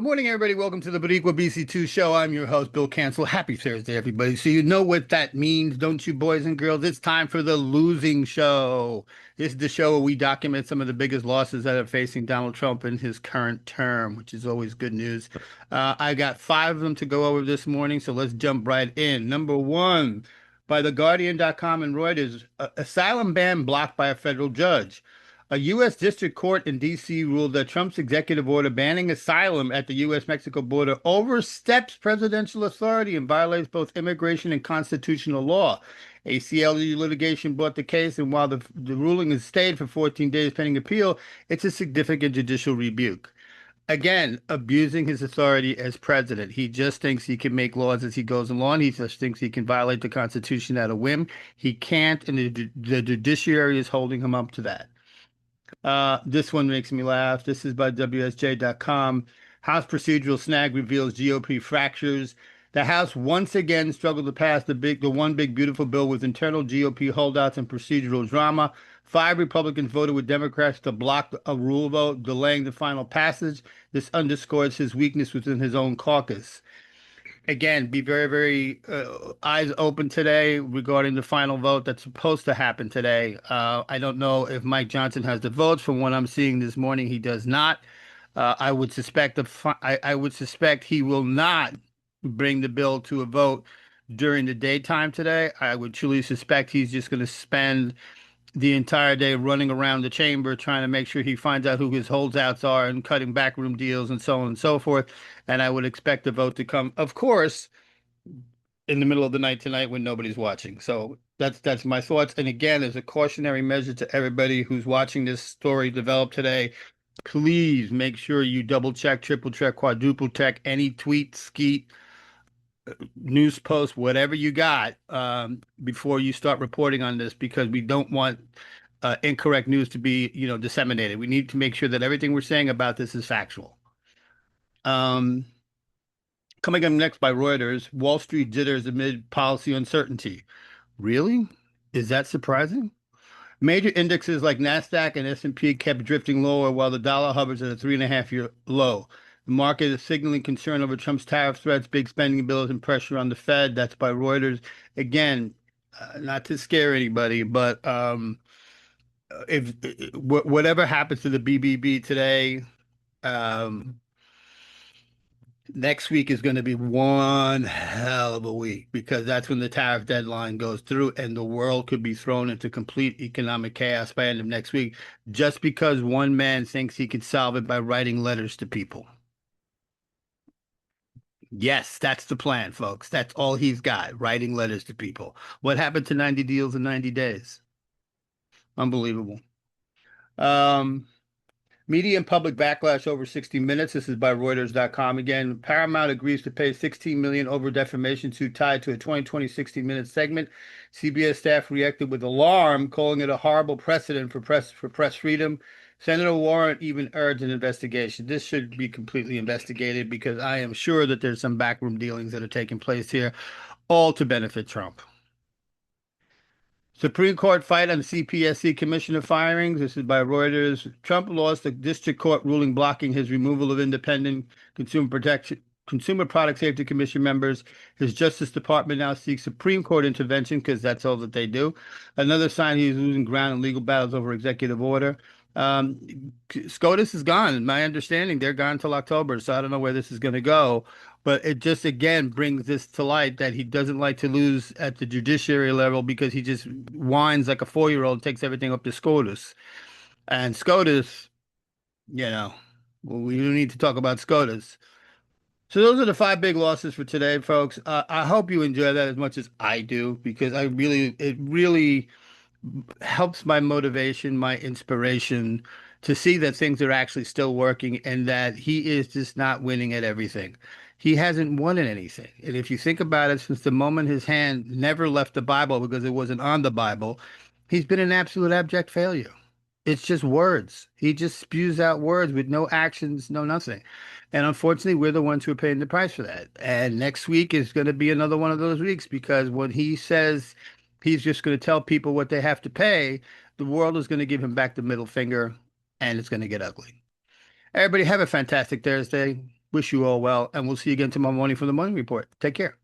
morning, everybody. Welcome to the BoricuaBC2 show. I'm your host, Bill Cancel. Happy Thursday, everybody. So you know what that means, don't you, boys and girls? It's time for the losing show. This is the show where we document some of the biggest losses that are facing Donald Trump in his current term, which is always good news. I got five of them to go over this morning, so let's jump right in. Number one, by TheGuardian.com and Reuters, asylum ban blocked by a federal judge. A U.S. District Court in D.C. ruled that Trump's executive order banning asylum at the U.S.-Mexico border oversteps presidential authority and violates both immigration and constitutional law. ACLU litigation brought the case, and while the ruling has stayed for 14 days pending appeal, it's a significant judicial rebuke. Again, abusing his authority as president. He just thinks he can make laws as he goes along. He just thinks he can violate the Constitution at a whim. He can't, and the judiciary is holding him up to that. This one makes me laugh. This is by WSJ.com. House procedural snag reveals GOP fractures. The House once again struggled to pass the one big beautiful bill with internal GOP holdouts and procedural drama. 5 Republicans voted with Democrats to block a rule vote, delaying the final passage. This underscores his weakness within his own caucus. Again, be very, very eyes open today regarding the final vote that's supposed to happen today. I don't know if Mike Johnson has the votes. From what I'm seeing this morning, he does not. I would suspect I would suspect he will not bring the bill to a vote during the daytime today. I would truly suspect he's just going to spend the entire day running around the chamber trying to make sure he finds out who his holdouts are and cutting backroom deals and so on and so forth. And I would expect the vote to come, of course, in the middle of the night tonight when nobody's watching. So that's my thoughts. And again, as a cautionary measure to everybody who's watching this story develop today, please make sure you double check, triple check, quadruple check any tweet, skeet, news post, whatever you got, before you start reporting on this, because we don't want incorrect news to be, disseminated. We need to make sure that everything we're saying about this is factual. Um, Coming up next by Reuters, Wall Street jitters amid policy uncertainty. Really? Is that surprising? Major indexes like Nasdaq and S&P kept drifting lower while the dollar hovers at a 3.5-year low. The market is signaling concern over Trump's tariff threats, big spending bills, and pressure on the Fed. That's by Reuters. Again, not to scare anybody, but if whatever happens to the BBB today, um, next week is going to be one hell of a week, because that's when the tariff deadline goes through and the world could be thrown into complete economic chaos by end of next week, just because one man thinks he can solve it by writing letters to people. Yes, that's the plan, folks. That's all he's got, writing letters to people. What happened to 90 deals in 90 days? Unbelievable. Um, Media and public backlash over 60 Minutes. This is by Reuters.com again. Paramount agrees to pay $16 million over defamation suit tied to a 2020 60 Minutes segment. CBS staff reacted with alarm, calling it a horrible precedent for press freedom. Senator Warren even urged an investigation. This should be completely investigated, because I am sure that there's some backroom dealings that are taking place here, all to benefit Trump. Supreme Court fight on CPSC commissioner firings. This is by Reuters. Trump lost the district court ruling blocking his removal of independent Consumer Product Safety Commission members. His Justice Department now seeks Supreme Court intervention, because that's all that they do. Another sign he's losing ground in legal battles over executive order. SCOTUS is gone. My understanding, they're gone till October, so I don't know where this is going to go. But it just, again, brings this to light that he doesn't like to lose at the judiciary level, because he just whines like a 4-year-old, takes everything up to SCOTUS. And SCOTUS, we don't need to talk about SCOTUS. So those are the 5 big losses for today, folks. I hope you enjoy that as much as I do, because it really helps my motivation, my inspiration to see that things are actually still working, and that he is just not winning at everything. He hasn't won at anything. And if you think about it, since the moment his hand never left the Bible because it wasn't on the Bible, he's been an absolute abject failure. It's just words. He just spews out words with no actions, no nothing. And unfortunately, we're the ones who are paying the price for that. And next week is going to be another one of those weeks, because when he says he's just going to tell people what they have to pay, the world is going to give him back the middle finger, and it's going to get ugly. Everybody have a fantastic Thursday. Wish you all well, and we'll see you again tomorrow morning for the morning report. Take care.